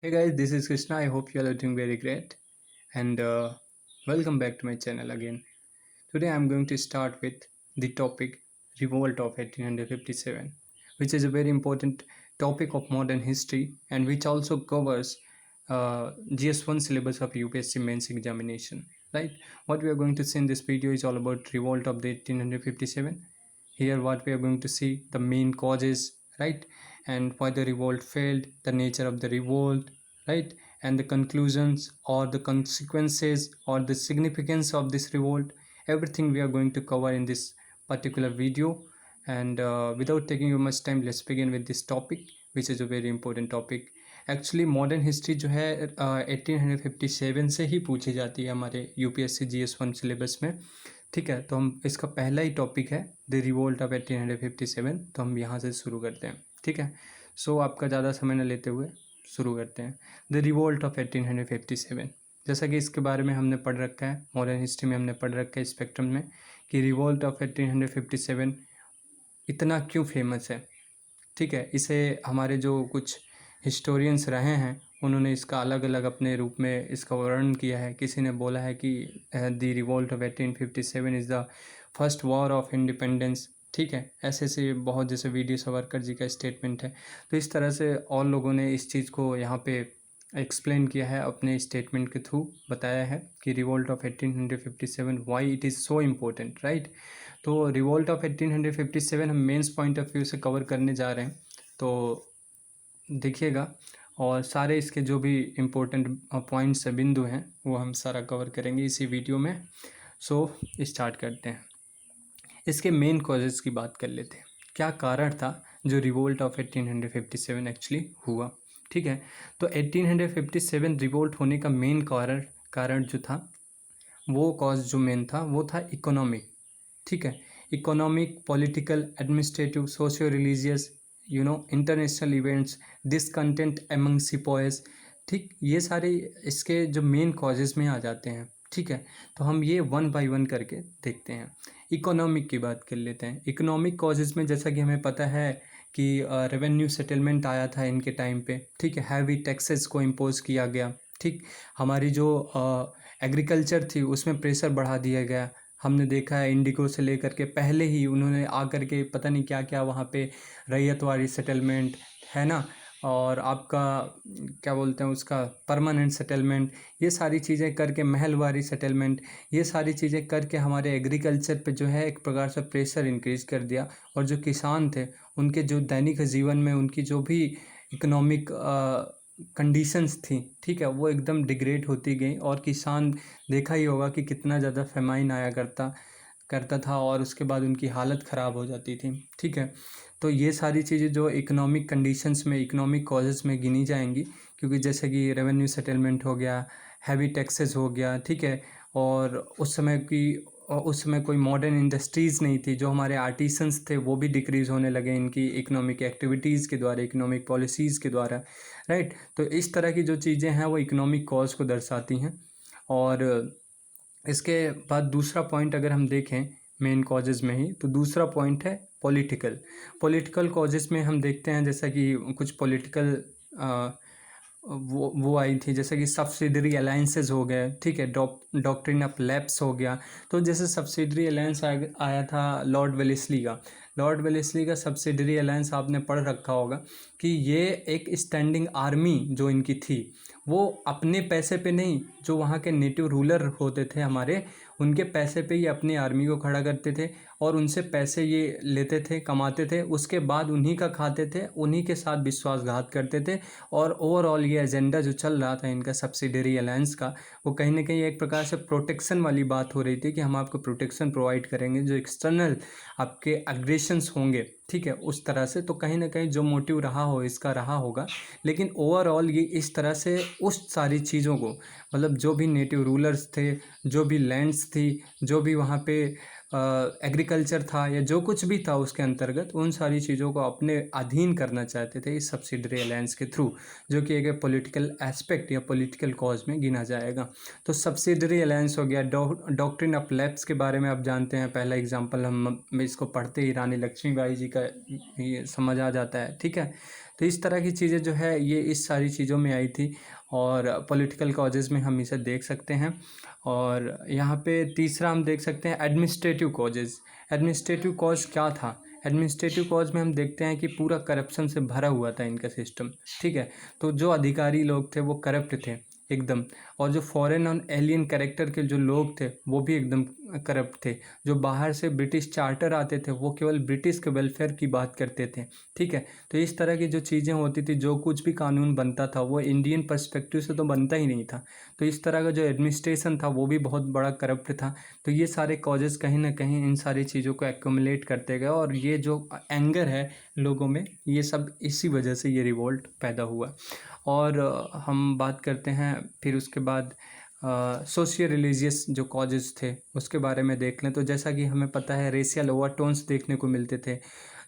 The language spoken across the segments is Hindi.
Hey guys, this is Krishna. I hope you all are doing very great and welcome back to my channel again. Today I'm going to start with the topic Revolt of 1857, which is a very important topic of modern history and which also covers GS1 syllabus of UPSC mains examination. Right? What we are going to see in this video is all about Revolt of the 1857. Here what we are going to see the main causes, right, and why the revolt failed, the nature of the revolt, right, and the conclusions or the consequences or the significance of this revolt. Everything we are going to cover in this particular video. And without taking you much time, let's begin with this topic, which is a very important topic. Actually modern history जो है 1857 से ही पूछी जाती है हमारे यूपीएससी GS1 सिलेबस में। ठीक है, तो हम इसका पहला ही टॉपिक है द रिवोल्ट ऑफ 1857। तो हम यहाँ से शुरू करते हैं। ठीक है, सो आपका ज़्यादा समय न लेते हुए शुरू करते हैं। द रिवोल्ट ऑफ 1857, जैसा कि इसके बारे में हमने पढ़ रखा है, मॉडर्न हिस्ट्री में हमने पढ़ रखा है स्पेक्ट्रम में, कि रिवोल्ट ऑफ 1857 इतना क्यों फेमस है। ठीक है, इसे हमारे जो कुछ हिस्टोरियंस रहे हैं उन्होंने इसका अलग अलग अपने रूप में इसका वर्णन किया है। किसी ने बोला है कि the revolt of 1857 is the first war of independence. ठीक है, ऐसे ऐसे बहुत, जैसे वीडियो सावरकर जी का स्टेटमेंट है, तो इस तरह से और लोगों ने इस चीज़ को यहाँ पे एक्सप्लेन किया है, अपने स्टेटमेंट के थ्रू बताया है कि revolt of 1857 why it is so important, right. तो रिवोल्ट ऑफ 1857 हम मेंस पॉइंट ऑफ व्यू से कवर करने जा रहे हैं, तो देखिएगा, और सारे इसके जो भी इम्पोर्टेंट पॉइंट्स बिंदु हैं वो हम सारा कवर करेंगे इसी वीडियो में। सो स्टार्ट करते हैं। इसके मेन कॉजेज़ की बात कर लेते हैं। क्या कारण था जो रिवोल्ट ऑफ 1857 एक्चुअली हुआ। ठीक है, तो 1857 रिवोल्ट होने का मेन कारण जो था, वो कॉज जो मेन था वो था इकोनॉमिक। ठीक है, economic, political, administrative, socio religious, international events, discontent among sepoys. ठीक, ये सारे इसके जो मेन कॉजेज़ में आ जाते हैं। ठीक है, तो हम ये वन बाय वन करके देखते हैं। इकोनॉमिक की बात कर लेते हैं। इकोनॉमिक कॉजेज़ में जैसा कि हमें पता है कि रेवेन्यू सेटलमेंट आया था इनके टाइम पे। ठीक है, हैवी टैक्सेस को इम्पोज किया गया। ठीक, हमारी जो एग्रीकल्चर थी उसमें प्रेशर बढ़ा दिया गया। हमने देखा है इंडिगो से लेकर के पहले ही उन्होंने आकर के पता नहीं क्या क्या वहाँ पे रैयतवाड़ी सेटलमेंट है ना, और आपका क्या बोलते हैं उसका परमानेंट सेटलमेंट, ये सारी चीज़ें करके, महलवारी सेटलमेंट, ये सारी चीज़ें करके हमारे एग्रीकल्चर पे जो है एक प्रकार से प्रेशर इंक्रीज कर दिया। और जो किसान थे उनके जो दैनिक जीवन में उनकी जो भी इकोनॉमिक कंडीशंस थी, ठीक है, वो एकदम डिग्रेड होती गई। और किसान, देखा ही होगा कि कितना ज़्यादा फेमाइन आया करता था और उसके बाद उनकी हालत ख़राब हो जाती थी। ठीक है, तो ये सारी चीज़ें जो इकोनॉमिक कंडीशंस में, इकोनॉमिक कॉजेज़ में गिनी जाएंगी, क्योंकि जैसे कि रेवेन्यू सेटलमेंट हो गया, हैवी टैक्सेस हो गया। ठीक है, और उस समय कोई मॉडर्न इंडस्ट्रीज़ नहीं थी, जो हमारे आर्टिसंस थे वो भी डिक्रीज़ होने लगे इनकी इकोनॉमिक एक्टिविटीज़ के द्वारा, इकोनॉमिक पॉलिसीज़ के द्वारा, राइट। तो इस तरह की जो चीज़ें हैं वो इकोनॉमिक कॉज को दर्शाती हैं। और इसके बाद दूसरा पॉइंट अगर हम देखें मेन कॉजेज़ में ही, तो दूसरा पॉइंट है पॉलिटिकल कॉजेज़ में हम देखते हैं, जैसा कि कुछ पॉलिटिकल वो आई थी, जैसे कि सब्सिडरी अलाइंसेस हो गए। ठीक है, डॉक्ट्रिन ऑफ लैप्स हो गया। तो जैसे सब्सिडरी अलायंस आया था लॉर्ड वेलेस्ली का सब्सिडरी अलायंस आपने पढ़ रखा होगा कि ये एक स्टैंडिंग आर्मी जो इनकी थी, वो अपने पैसे पे नहीं, जो वहाँ के नेटिव रूलर होते थे हमारे, उनके पैसे पे ही अपनी आर्मी को खड़ा करते थे और उनसे पैसे ये लेते थे, कमाते थे, उसके बाद उन्हीं का खाते थे, उन्हीं के साथ विश्वासघात करते थे। और ओवरऑल ये एजेंडा जो चल रहा था इनका सब्सिडरी अलायंस का, वो कहीं ना कहीं एक प्रकार से प्रोटेक्शन वाली बात हो रही थी कि हम आपको प्रोटेक्शन प्रोवाइड करेंगे जो एक्सटर्नल आपके अग्रेशंस होंगे। ठीक है, उस तरह से, तो कहीं ना कहीं जो मोटिव रहा हो इसका रहा होगा। लेकिन ओवरऑल ये इस तरह से उस सारी चीज़ों को, मतलब जो भी नेटिव रूलर्स थे, जो भी लैंड्स थी, जो भी वहाँ पे एग्रीकल्चर था या जो कुछ भी था उसके अंतर्गत, उन सारी चीज़ों को अपने अधीन करना चाहते थे इस सब्सिडरी अलायंस के थ्रू, जो कि एक पॉलिटिकल एस्पेक्ट या पॉलिटिकल कॉज में गिना जाएगा। तो सब्सिडरी अलायंस हो गया। डॉक्ट्रिन ऑफ लैप्स के बारे में आप जानते हैं, पहला एग्जाम्पल हम इसको पढ़ते ही रानी लक्ष्मीबाई जी का ये समझ आ जाता है। ठीक है, तो इस तरह की चीज़ें जो है ये इस सारी चीज़ों में आई थी, और पॉलिटिकल कॉजेज़ में हम इसे देख सकते हैं। और यहाँ पे तीसरा हम देख सकते हैं एडमिनिस्ट्रेटिव कॉजेज़। एडमिनिस्ट्रेटिव कॉज क्या था? एडमिनिस्ट्रेटिव कॉज में हम देखते हैं कि पूरा करप्शन से भरा हुआ था इनका सिस्टम, ठीक है। तो जो अधिकारी लोग थे वो करप्ट थे एकदम, और जो फॉरेन और एलियन कैरेक्टर के जो लोग थे वो भी एकदम करप्ट थे। जो बाहर से ब्रिटिश चार्टर आते थे वो केवल ब्रिटिश के वेलफेयर की बात करते थे, ठीक है। तो इस तरह की जो चीज़ें होती थी, जो कुछ भी कानून बनता था वो इंडियन पर्सपेक्टिव से तो बनता ही नहीं था। तो इस तरह का जो एडमिनिस्ट्रेशन था वो भी बहुत बड़ा करप्ट था। तो ये सारे कॉजेज़ कहीं ना कहीं इन सारी चीज़ों को एक्यूमुलेट करते गए, और ये जो एंगर है लोगों में, ये सब इसी वजह से ये रिवोल्ट पैदा हुआ। और हम बात करते हैं फिर उसके बाद सोशियो रिलीजियस जो कॉजेज़ थे उसके बारे में देख लें। तो जैसा कि हमें पता है रेशियल ओवरटोन्स देखने को मिलते थे,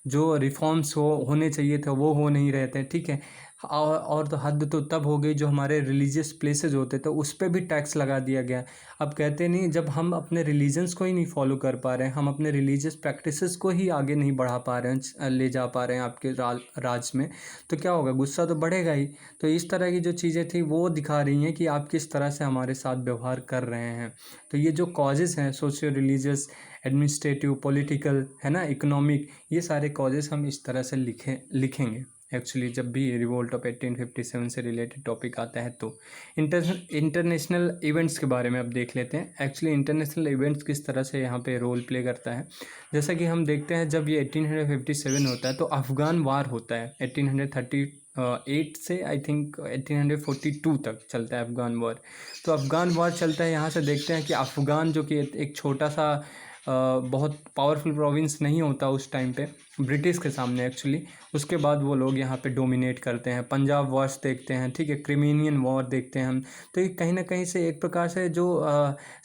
जो रिफॉर्म्स होने चाहिए थे वो हो नहीं रहे थे, ठीक है। और तो हद तो तब हो गई, जो हमारे रिलीजियस प्लेसेस होते थे उस पर भी टैक्स लगा दिया गया। अब कहते नहीं, जब हम अपने रिलीजन्स को ही नहीं फॉलो कर पा रहे हैं, हम अपने रिलीजियस प्रैक्टिसेस को ही आगे नहीं बढ़ा पा रहे हैं, ले जा पा रहे हैं आपके राज में, तो क्या होगा? गुस्सा तो बढ़ेगा ही। तो इस तरह की जो चीज़ें थी वो दिखा रही हैं कि आप किस तरह से हमारे साथ व्यवहार कर रहे हैं। तो ये जो कॉजेज़ हैं सोशियो रिलीजियस, एडमिनिस्ट्रेटिव, पॉलिटिकल, है ना, इकोनॉमिक, ये सारे कॉजेज़ हम इस तरह से लिखेंगे एक्चुअली जब भी रिवोल्ट ऑफ 1857 से रिलेटेड टॉपिक आता है। तो इंटरनेशनल इवेंट्स के बारे में अब देख लेते हैं। एक्चुअली इंटरनेशनल इवेंट्स किस तरह से यहाँ पे रोल प्ले करता है। जैसा कि हम देखते हैं जब ये 1857 होता है तो अफ़गान वार होता है 1838 से आई थिंक 1842 तक चलता है अफ़गान वार। तो अफ़गान वार चलता है, यहाँ से देखते हैं कि अफ़गान जो कि एक छोटा सा बहुत पावरफुल प्रोविंस नहीं होता उस टाइम पे ब्रिटिश के सामने एक्चुअली, उसके बाद वो लोग यहाँ पे डोमिनेट करते हैं। पंजाब वॉर्स देखते हैं, ठीक है, क्रिमीनियन वॉर देखते हैं हम। तो ये कहीं ना कहीं से एक प्रकार से जो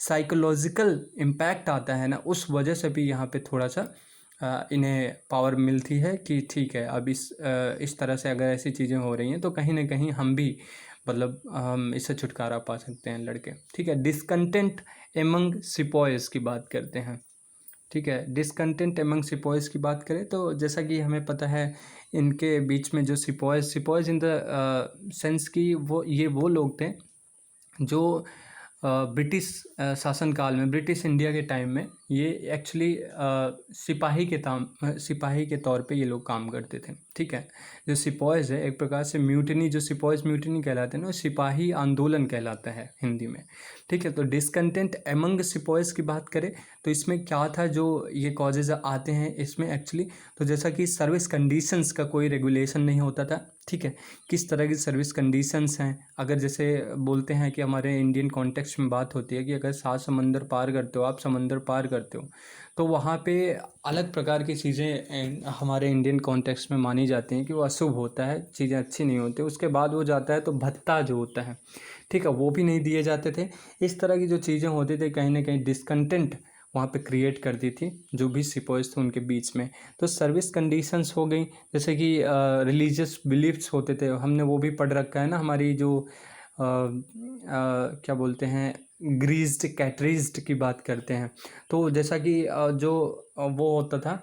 साइकोलॉजिकल इम्पैक्ट आता है ना, उस वजह से भी यहाँ पे थोड़ा सा इन्हें पावर मिलती है कि ठीक है, अब इस तरह से अगर ऐसी चीज़ें हो रही हैं तो कहीं ना कहीं हम भी मतलब हम इससे छुटकारा पा सकते हैं लड़के, ठीक है। डिसकंटेंट एमंग सिपॉयज़ की बात करते हैं, ठीक है। डिसकंटेंट एमंग सिपॉयज़ की बात करें तो जैसा कि हमें पता है इनके बीच में जो सिपॉयज़ इन द सेंस कि वो लोग थे जो ब्रिटिश शासनकाल में, ब्रिटिश इंडिया के टाइम में ये एक्चुअली सिपाही के तौर पे ये लोग काम करते थे, ठीक है। जो सिपॉयज़ है एक प्रकार से म्यूटनी, जो सिपॉयज़ म्यूटनी कहलाते हैं ना, सिपाही आंदोलन कहलाता है हिंदी में, ठीक है। तो डिसकंटेंट एमंग सिपॉयज़ की बात करें तो इसमें क्या था, जो ये कॉजेज आते हैं इसमें एक्चुअली, तो जैसा कि सर्विस कंडीशंस का कोई रेगुलेशन नहीं होता था, ठीक है। किस तरह की सर्विस कंडीशंस हैं, अगर जैसे बोलते हैं कि हमारे इंडियन कॉन्टेक्स्ट में बात होती है कि अगर 7 समंदर पार करते हो, आप समंदर पार करते हो, तो वहाँ पे अलग प्रकार की चीज़ें हमारे इंडियन कॉन्टेक्स्ट में मानी जाती हैं कि वो अशुभ होता है, चीज़ें अच्छी नहीं होती। उसके बाद वो जाता है तो भत्ता जो होता है, ठीक है, वो भी नहीं दिए जाते थे। इस तरह की जो चीज़ें होती थी कहीं ना कहीं डिसकंटेंट वहाँ पे क्रिएट कर दी थी जो भी सिपॉयज़ थे उनके बीच में। तो सर्विस कंडीशंस हो गई, जैसे कि रिलीजियस बिलीफ्स होते थे, हमने वो भी पढ़ रखा है ना, हमारी जो क्या बोलते हैं, ग्रीज्ड कैटरीज्ड की बात करते हैं। तो जैसा कि जो वो होता था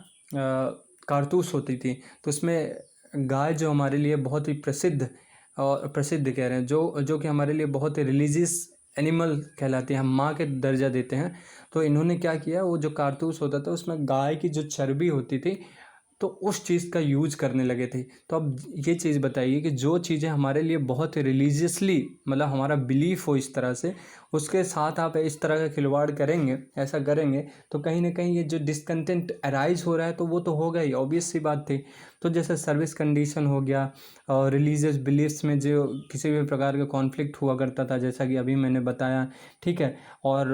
कारतूस होती थी, तो उसमें गाय जो हमारे लिए बहुत ही प्रसिद्ध, और प्रसिद्ध कह रहे हैं, जो कि हमारे लिए बहुत ही रिलीजियस एनिमल कहलाती है, हम माँ के दर्जा देते हैं। तो इन्होंने क्या किया, वो जो कारतूस होता था उसमें गाय की जो चर्बी होती थी तो उस चीज़ का यूज करने लगे थे। तो अब ये चीज़ बताइए कि जो चीज़ें हमारे लिए बहुत रिलीजियसली, मतलब हमारा बिलीफ हो इस तरह से, उसके साथ आप इस तरह का खिलवाड़ करेंगे, ऐसा करेंगे, तो कहीं ना कहीं ये जो डिसकंटेंट अराइज हो रहा है तो वो तो होगा ही, ऑब्वियस सी बात थी। तो जैसे सर्विस कंडीशन हो गया, और रिलीजियस बिलीफ्स में जो किसी भी प्रकार का कॉन्फ्लिक्ट हुआ करता था, जैसा कि अभी मैंने बताया, ठीक है। और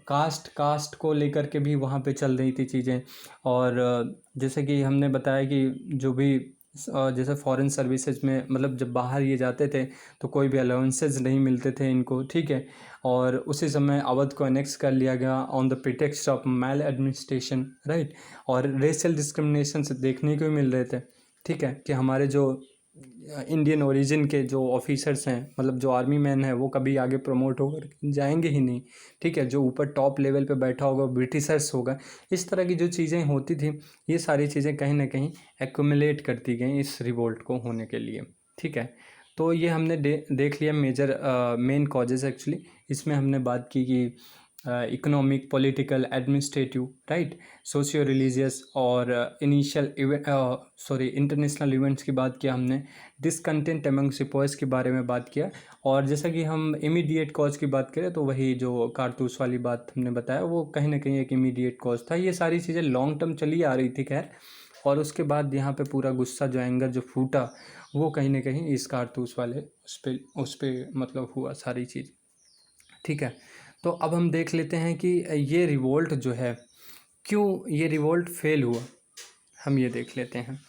कास्ट को लेकर के भी वहाँ पे चल रही थी चीज़ें। और जैसे कि हमने बताया कि जो भी जैसे फॉरेन सर्विसेज में, मतलब जब बाहर ये जाते थे तो कोई भी अलाउंसेस नहीं मिलते थे इनको, ठीक है। और उसी समय अवध को अनेक्स कर लिया गया on the pretext of mal administration, right. और रेशियल डिस्क्रिमिनेशन से देखने को मिल रहे थे, ठीक है, कि हमारे जो इंडियन ओरिजिन के जो ऑफिसर्स हैं, मतलब जो आर्मी मैन है, वो कभी आगे प्रमोट होकर जाएंगे ही नहीं। ठीक है, जो ऊपर टॉप लेवल पे बैठा होगा ब्रिटिशर्स होगा। इस तरह की जो चीज़ें होती थी, ये सारी चीज़ें कहीं ना कहीं एक्यूमुलेट करती गई इस रिवोल्ट को होने के लिए। ठीक है, तो ये हमने देख लिया मेजर मेन कॉजेज एक्चुअली। इसमें हमने बात की कि economic, political, administrative, right, socio religious और इनिशियल इंटरनेशनल इवेंट्स की बात किया हमने। डिसकंटेंट अमंग सिपोइस के बारे में बात किया। और जैसा कि हम इमीडिएट कॉज की बात करें तो वही जो कारतूस वाली बात हमने बताया, वो कहीं ना कहीं एक इमीडिएट कॉज था। ये सारी चीज़ें लॉन्ग टर्म चली आ रही थी खैर। और उसके बाद यहाँ पे पूरा गुस्सा, जो एंगर जो फूटा, वो कहीं ना कहीं इस कारतूस वाले उस पर मतलब हुआ सारी चीज़। ठीक है, तो अब हम देख लेते हैं कि ये रिवोल्ट जो है, क्यों ये रिवोल्ट फेल हुआ, हम ये देख लेते हैं।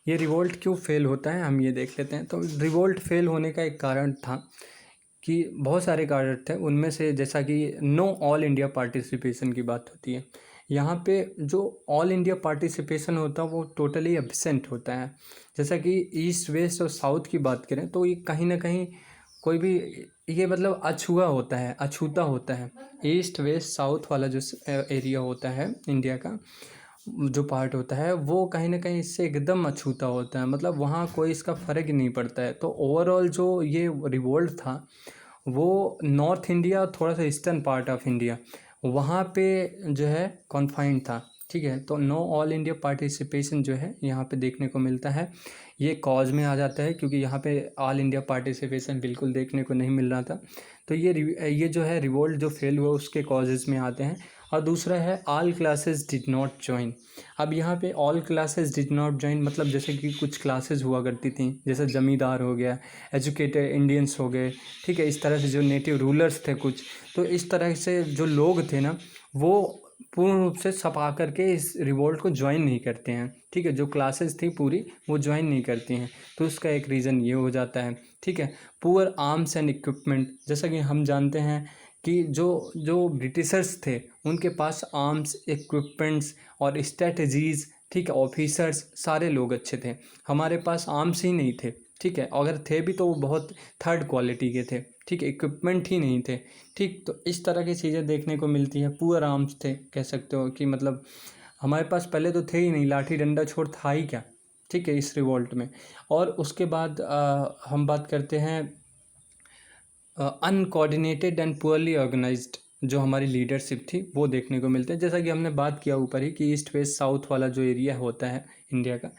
ये रिवोल्ट क्यों फेल होता है, हम ये देख लेते हैं। तो रिवोल्ट फेल होने का एक कारण था कि बहुत सारे कारण थे। उनमें से जैसा कि नो ऑल इंडिया पार्टिसिपेशन की बात होती है, यहाँ पे जो ऑल इंडिया पार्टिसिपेशन होता है वो टोटली एब्सेंट होता है। जैसा कि ईस्ट, वेस्ट और साउथ की बात करें तो ये कहीं ना कहीं कोई भी, ये मतलब अछूता होता है, अछूता होता है। ईस्ट, वेस्ट, साउथ वाला जो एरिया होता है इंडिया का, जो पार्ट होता है, वो कहीं ना कहीं इससे एकदम अछूता होता है। मतलब वहाँ कोई इसका फ़र्क ही नहीं पड़ता है। तो ओवरऑल जो ये रिवोल्ट था, वो नॉर्थ इंडिया, थोड़ा सा ईस्टर्न पार्ट ऑफ इंडिया, वहाँ पे जो है कॉन्फाइंड था। ठीक है, तो नो ऑल इंडिया पार्टिसिपेशन जो है यहाँ पे देखने को मिलता है। ये कॉज में आ जाता है क्योंकि यहाँ पे ऑल इंडिया पार्टिसिपेशन बिल्कुल देखने को नहीं मिल रहा था। तो ये जो है रिवोल्ट जो फेल हुआ उसके कॉजेज़ में आते हैं। और दूसरा है all classes did not join. अब यहाँ पे all classes did not join मतलब जैसे कि कुछ क्लासेस हुआ करती थी, जैसे ज़मींदार हो गया, एजुकेटेड इंडियंस हो गए। ठीक है, इस तरह से जो नेटिव रूलर्स थे कुछ, तो इस तरह से जो लोग थे ना, वो पूर्ण रूप से छपा करके इस रिवोल्ट को ज्वाइन नहीं करते हैं। ठीक है, जो क्लासेस थी पूरी वो ज्वाइन नहीं करती हैं। तो उसका एक रीज़न ये हो जाता है। ठीक है, पुअर आर्म्स एंड इक्विपमेंट, जैसा कि हम जानते हैं कि जो जो ब्रिटिशर्स थे उनके पास आर्म्स, इक्विपमेंट्स और स्ट्रेटजीज़, ठीक है, ऑफिसर्स, सारे लोग अच्छे थे। हमारे पास आर्म्स ही नहीं थे। ठीक है, अगर थे भी तो वो बहुत थर्ड क्वालिटी के थे। ठीक है, इक्विपमेंट ही नहीं थे। ठीक, तो इस तरह की चीज़ें देखने को मिलती हैं। पुअर आर्म्स थे, कह सकते हो कि मतलब हमारे पास पहले तो थे ही नहीं, लाठी डंडा छोड़ था ही क्या। ठीक है, इस रिवोल्ट में। और उसके बाद हम बात करते हैं अनकोऑर्डिनेटेड एंड पुअरली ऑर्गेनाइज्ड, जो हमारी लीडरशिप थी वो देखने को मिलते हैं। जैसा कि हमने बात किया ऊपर ही कि ईस्ट, वेस्ट, साउथ वाला जो एरिया होता है इंडिया का,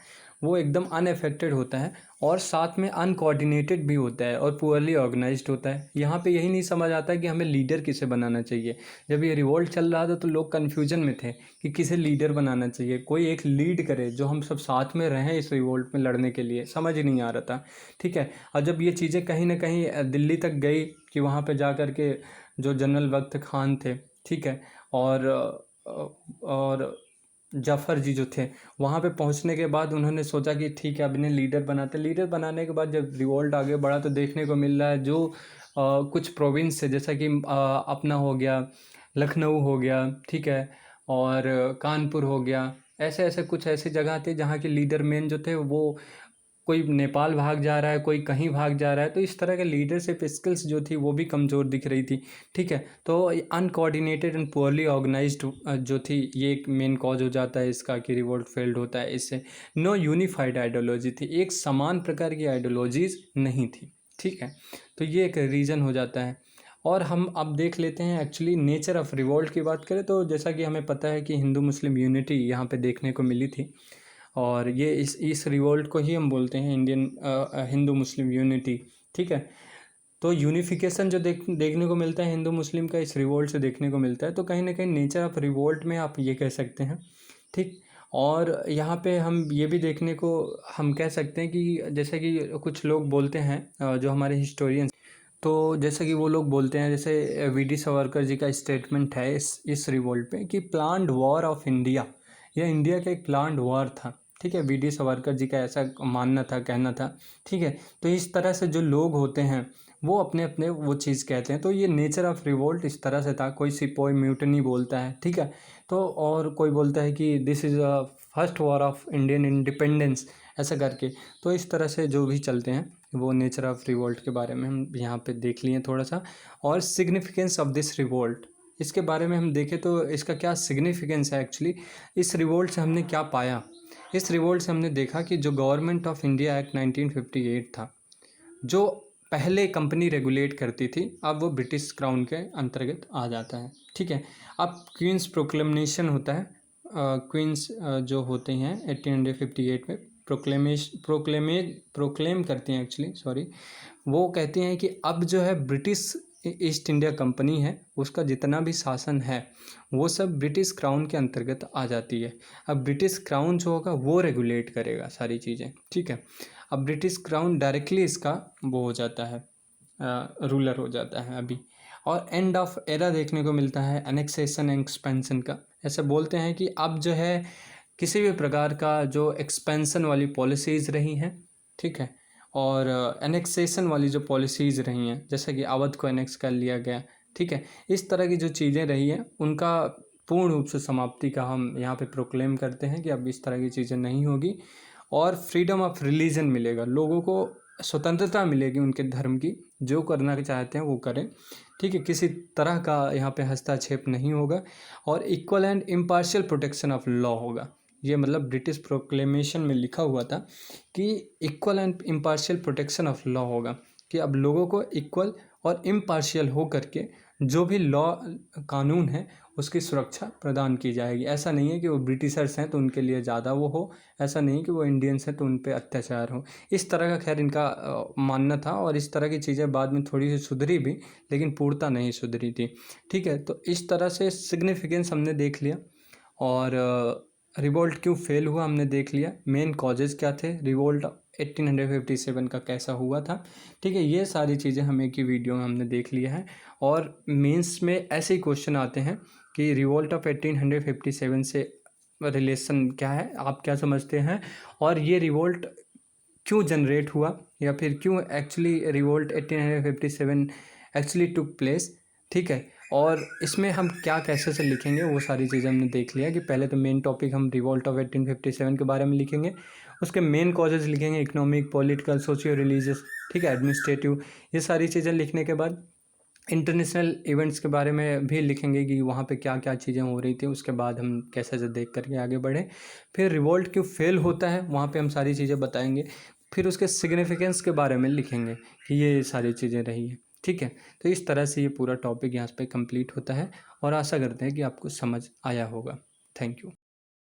वो एकदम अनअफेक्टेड होता है और साथ में अनकोऑर्डिनेटेड भी होता है और पुअरली ऑर्गेनाइज्ड होता है। यहाँ पे यही नहीं समझ आता है कि हमें लीडर किसे बनाना चाहिए। जब ये रिवोल्ट चल रहा था तो लोग कन्फ्यूजन में थे कि किसे लीडर बनाना चाहिए, कोई एक लीड करे जो हम सब साथ में रहें इस रिवोल्ट में लड़ने के लिए, समझ ही नहीं आ रहा था। ठीक है, और जब ये चीज़ें कहीं ना कहीं दिल्ली तक गई कि वहाँ पे जा कर के जो जनरल वक्त खान थे, ठीक है, और जाफ़र जी जो थे, वहाँ पे पहुँचने के बाद उन्होंने सोचा कि ठीक है अब इन्हें लीडर बनाते। लीडर बनाने के बाद जब रिवोल्ट आगे बढ़ा तो देखने को मिल रहा है जो कुछ प्रोविंस है, जैसा कि अपना हो गया, लखनऊ हो गया, ठीक है, और कानपुर हो गया, ऐसे ऐसे कुछ ऐसी जगह थे जहाँ के लीडर मेन जो थे वो कोई नेपाल भाग जा रहा है, कोई कहीं भाग जा रहा है। तो इस तरह के लीडरशिप स्किल्स जो थी वो भी कमज़ोर दिख रही थी। ठीक है, तो अनकोऑर्डिनेटेड एंड पुअरली ऑर्गेनाइज्ड जो थी, ये एक मेन कॉज हो जाता है इसका कि रिवोल्ट फेल्ड होता है। इससे नो यूनिफाइड आइडियोलॉजी थी, एक समान प्रकार की आइडियोलॉजीज नहीं थी। ठीक है, तो ये एक रीज़न हो जाता है। और हम अब देख लेते हैं एक्चुअली नेचर ऑफ रिवोल्ट की बात करें तो जैसा कि हमें पता है कि हिंदू मुस्लिम यूनिटी यहाँ पे देखने को मिली थी। और ये इस रिवोल्ट को ही हम बोलते हैं इंडियन हिंदू मुस्लिम यूनिटी। ठीक है, तो यूनिफिकेशन जो देखने को मिलता है हिंदू मुस्लिम का, इस रिवोल्ट से देखने को मिलता है। तो कहीं ना कहीं नेचर ऑफ रिवोल्ट में आप ये कह सकते हैं। ठीक, और यहाँ पे हम ये भी देखने को हम कह सकते हैं कि जैसे कि कुछ लोग बोलते हैं जो हमारे हिस्टोरियंस, तो जैसे कि वो लोग बोलते हैं, जैसे वी डी सावरकर जी का स्टेटमेंट है इस रिवोल्ट पे कि प्लान्ड वॉर ऑफ इंडिया, यह इंडिया का एक प्लान्ड वॉर था। ठीक है, वी डी सावरकर जी का ऐसा मानना था, कहना था। ठीक है, तो इस तरह से जो लोग होते हैं वो अपने अपने वो चीज़ कहते हैं। तो ये नेचर ऑफ रिवोल्ट इस तरह से था। कोई सिपोई म्यूटनी बोलता है, ठीक है, तो और कोई बोलता है कि this is a first war of Indian independence ऐसा करके। तो इस तरह से जो भी चलते हैं वो नेचर ऑफ रिवोल्ट के बारे में हम यहाँ पे देख लिए थोड़ा सा। और सिग्निफिकेंस ऑफ दिस रिवोल्ट, इसके बारे में हम देखें तो इसका क्या सिग्निफिकेंस है एक्चुअली। इस रिवोल्ट से हमने क्या पाया, इस रिवोल्ट से हमने देखा कि जो गवर्नमेंट ऑफ इंडिया एक्ट 1958 था, जो पहले कंपनी रेगुलेट करती थी, अब वो ब्रिटिश क्राउन के अंतर्गत आ जाता है। ठीक है, अब क्वींस प्रोक्लेमेशन होता है, क्वींस जो होते हैं 1858 में प्रोक्लेम करती हैं एक्चुअली, सॉरी, वो कहती हैं कि अब जो है ब्रिटिश ईस्ट इंडिया कंपनी है, उसका जितना भी शासन है वो सब ब्रिटिश क्राउन के अंतर्गत आ जाती है। अब ब्रिटिश क्राउन जो होगा वो रेगुलेट करेगा सारी चीज़ें। ठीक है, अब ब्रिटिश क्राउन डायरेक्टली इसका वो हो जाता है, रूलर हो जाता है अभी। और एंड ऑफ एरा देखने को मिलता है एनेक्सेशन एंड एक्सपेंशन का। ऐसे बोलते हैं कि अब जो है किसी भी प्रकार का जो एक्सपेंशन वाली पॉलिसीज़ रही हैं, ठीक है, और एनेक्सेशन वाली जो पॉलिसीज़ रही हैं, जैसे कि अवध को एनेक्स कर लिया गया, ठीक है, इस तरह की जो चीज़ें रही हैं उनका पूर्ण रूप से समाप्ति का हम यहाँ पे प्रोक्लेम करते हैं कि अब इस तरह की चीज़ें नहीं होगी। और फ्रीडम ऑफ रिलीजन मिलेगा, लोगों को स्वतंत्रता मिलेगी उनके धर्म की, जो करना चाहते हैं वो करें। ठीक है, किसी तरह का यहाँ पे हस्तक्षेप नहीं होगा। और equal and impartial protection of law होगा। ये मतलब ब्रिटिश प्रोक्लेमेशन में लिखा हुआ था कि equal and impartial protection of law होगा, कि अब लोगों को इक्वल और इम्पार्शियल हो करके जो भी लॉ कानून है उसकी सुरक्षा प्रदान की जाएगी। ऐसा नहीं है कि वो ब्रिटिशर्स हैं तो उनके लिए ज़्यादा वो हो, ऐसा नहीं कि वो इंडियंस हैं तो उन पे अत्याचार हो, इस तरह का खैर इनका मानना था। और इस तरह की चीज़ें बाद में थोड़ी सी सुधरी भी, लेकिन पूर्णतः नहीं सुधरी थी। ठीक है, तो इस तरह से सिग्निफिकेंस हमने देख लिया। और रिवोल्ट क्यों फेल हुआ हमने देख लिया, मेन कॉजेज़ क्या थे, रिवोल्ट 1857 का कैसा हुआ था। ठीक है, ये सारी चीज़ें हम एक ही वीडियो में हमने देख लिया है। और मेंस में ऐसे ही क्वेश्चन आते हैं कि रिवोल्ट ऑफ 1857 से रिलेशन क्या है, आप क्या समझते हैं, और ये रिवोल्ट क्यों जनरेट हुआ, या फिर क्यों actually revolt 1857 actually took place. ठीक है, और इसमें हम क्या कैसे से लिखेंगे वो सारी चीज़ें हमने देख लिया कि पहले तो मेन टॉपिक हम रिवोल्ट ऑफ 1857 के बारे में लिखेंगे, उसके मेन कॉजेज लिखेंगे, इकोनॉमिक, पॉलिटिकल, सोशियो रिलीजियस, ठीक है, एडमिनिस्ट्रेटिव, ये सारी चीज़ें लिखने के बाद इंटरनेशनल इवेंट्स के बारे में भी लिखेंगे कि वहाँ पे क्या क्या चीज़ें हो रही थी। उसके बाद हम कैसे से देख करके आगे बढ़े। फिर रिवोल्ट क्यों फेल होता है वहाँ पे हम सारी चीज़ें बताएंगे। फिर उसके सिग्निफिकेंस के बारे में लिखेंगे कि ये सारी चीज़ें रही हैं। ठीक है, तो इस तरह से ये पूरा टॉपिक यहाँ पे कंप्लीट होता है और आशा करते हैं कि आपको समझ आया होगा। Thank you.